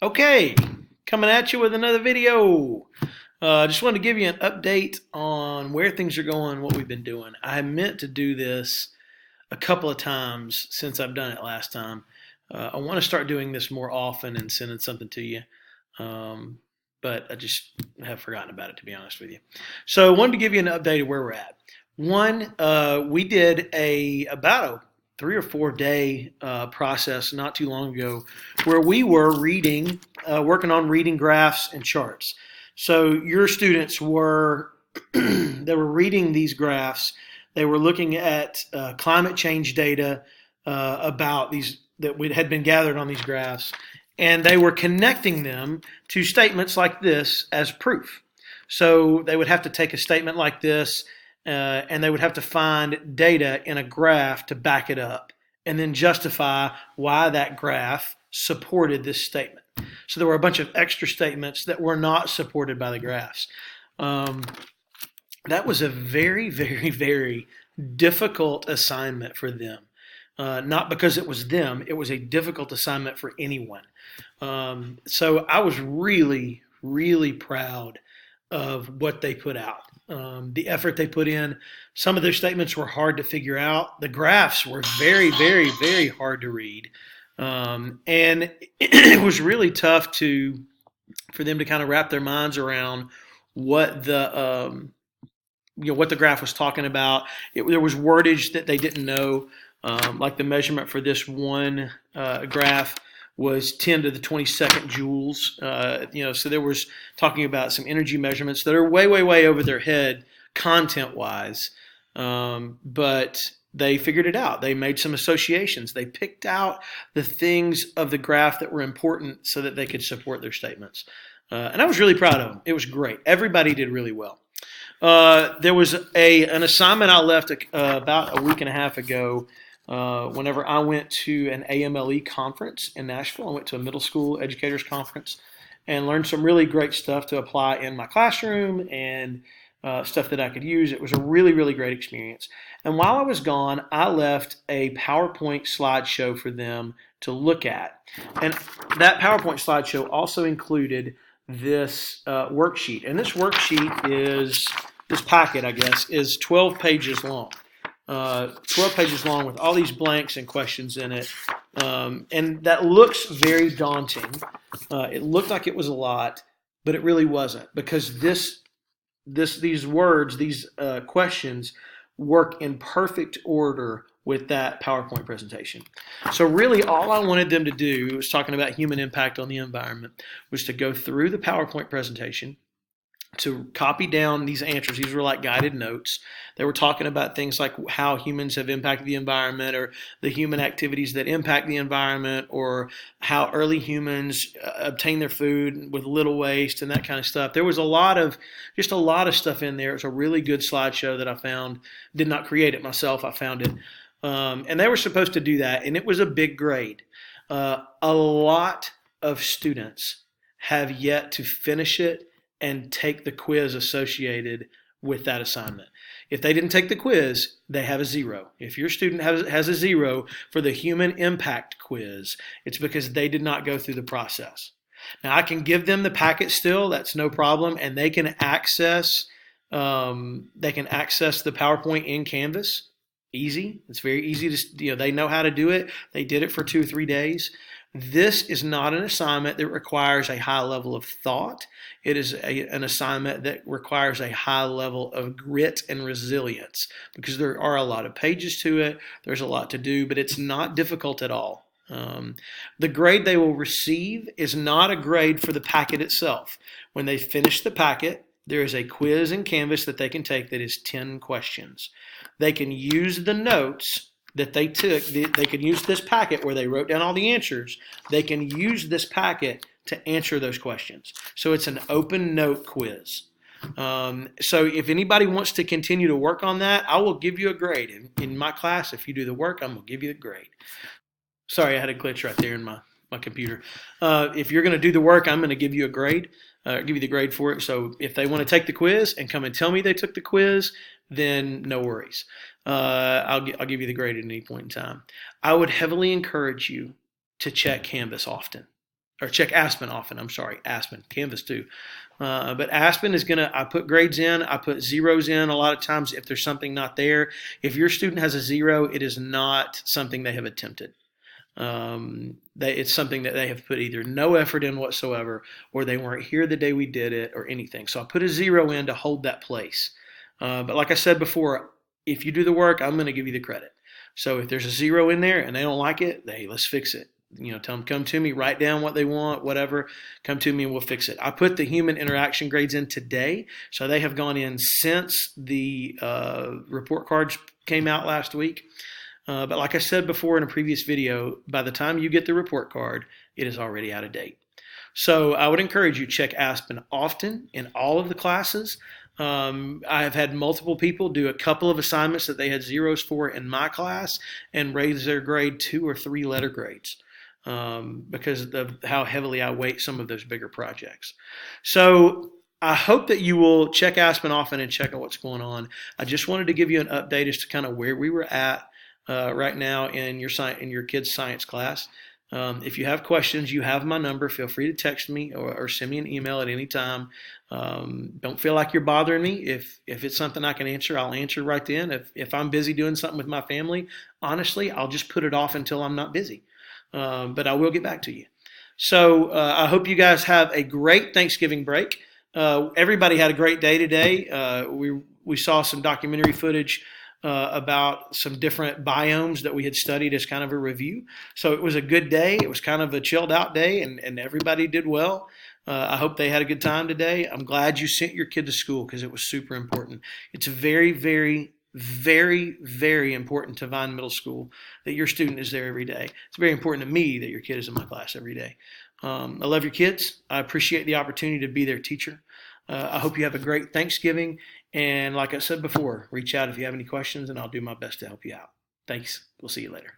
Okay, coming at you with another video. Just wanted to give you an update on where things are going, what we've been doing. I meant to do this a couple of times since I've done it last time. I want to start doing this more often and sending something to you. Um, but I just have forgotten about it, to be honest with you. So I wanted to give you an update of where we're at. One, we did about a 3 or 4 day process not too long ago where we were working on reading graphs and charts. So your students were they were reading these graphs. They were looking at climate change data about these that had been gathered on these graphs, and they were connecting them to statements like this as proof. So they would have to take a statement like this, and they would have to find data in a graph to back it up, and then justify why that graph supported this statement. So there were a bunch of extra statements that were not supported by the graphs. Um, that was a very, very, very difficult assignment for them. Not because it was them, it was a difficult assignment for anyone. So I was really, really proud of what they put out. The effort they put in. Some of their statements were hard to figure out. The graphs were very, very, very hard to read. And it was really tough for them to kind of wrap their minds around what what the graph was talking about. There was wordage that they didn't know, like the measurement for this one graph was 10 to the 22nd joules. So there was talking about some energy measurements that are way, way, way over their head content-wise, but they figured it out. They made some associations. They picked out the things of the graph that were important so that they could support their statements. And I was really proud of them. It was great. Everybody did really well. There was an assignment I left about a week and a half ago. Whenever I went to an AMLE conference in Nashville, I went to a middle school educators conference and learned some really great stuff to apply in my classroom and stuff that I could use. It was a really, really great experience. And while I was gone, I left a PowerPoint slideshow for them to look at. And that PowerPoint slideshow also included this worksheet. And this this packet, I guess, is 12 pages long. 12 pages long with all these blanks and questions in it. And that looks very daunting. It looked like it was a lot, but it really wasn't, because these words, these questions work in perfect order with that PowerPoint presentation. So really all I wanted them to do, was talking about human impact on the environment, was to go through the PowerPoint presentation, to copy down these answers. These were like guided notes. They were talking about things like how humans have impacted the environment, or the human activities that impact the environment, or how early humans obtain their food with little waste and that kind of stuff. There was a lot of stuff in there. It was a really good slideshow that I found. Did not create it myself. I found it. And they were supposed to do that, and it was a big grade. A lot of students have yet to finish it and take the quiz associated with that assignment. If they didn't take the quiz, they have a 0. If your student has a 0 for the human impact quiz, it's because they did not go through the process. Now, I can give them the packet still, that's no problem, and they can access the PowerPoint in Canvas. Easy. It's very easy to, they know how to do it. They did it for 2 or 3 days. This is not an assignment that requires a high level of thought. It is an assignment that requires a high level of grit and resilience, because there are a lot of pages to it. There's a lot to do, but it's not difficult at all. The grade they will receive is not a grade for the packet itself. When they finish the packet, there is a quiz in Canvas that they can take that is 10 questions. They can use the notes that they took. They can use this packet where they wrote down all the answers. They can use this packet to answer those questions. So it's an open note quiz. So if anybody wants to continue to work on that, I will give you a grade. In my class, if you do the work, I'm going to give you a grade. Sorry, I had a glitch right there in my computer. If you're going to do the work, I'm going to give you a grade, give you the grade for it. So if they want to take the quiz and come and tell me they took the quiz, then no worries. I'll give you the grade at any point in time. I would heavily encourage you to check Canvas often. or check Aspen often. I'm sorry, Aspen, Canvas too. But Aspen is gonna, I put grades in, I put zeros in a lot of times if there's something not there. If your student has a 0, it is not something they have attempted. It's something that they have put either no effort in whatsoever, or they weren't here the day we did it, or anything. So I put a 0 in to hold that place. But like I said before, if you do the work, I'm going to give you the credit. So if there's a 0 in there and they don't like it, hey, let's fix it. Tell them, come to me, write down what they want, whatever, come to me and we'll fix it. I put the human interaction grades in today, so they have gone in since the report cards came out last week. But like I said before in a previous video, by the time you get the report card, it is already out of date. So I would encourage you to check Aspen often in all of the classes. I have had multiple people do a couple of assignments that they had 0s for in my class and raise their grade 2 or 3 letter grades because of how heavily I weight some of those bigger projects. So I hope that you will check Aspen often and check out what's going on. I just wanted to give you an update as to kind of where we were at right now in your kids' science class. If you have questions, you have my number. Feel free to text me or send me an email at any time. Don't feel like you're bothering me. If it's something I can answer, I'll answer right then. If I'm busy doing something with my family, honestly, I'll just put it off until I'm not busy. But I will get back to you. So I hope you guys have a great Thanksgiving break. Everybody had a great day today. We saw some documentary footage about some different biomes that we had studied as kind of a review. So it was a good day. It was kind of a chilled out day, and everybody did well. I hope they had a good time today. I'm glad you sent your kid to school because it was super important. It's very, very, very, very important to Vine Middle School that your student is there every day. It's very important to me that your kid is in my class every day. I love your kids. I appreciate the opportunity to be their teacher. I hope you have a great Thanksgiving. And like I said before, reach out if you have any questions, and I'll do my best to help you out. Thanks. We'll see you later.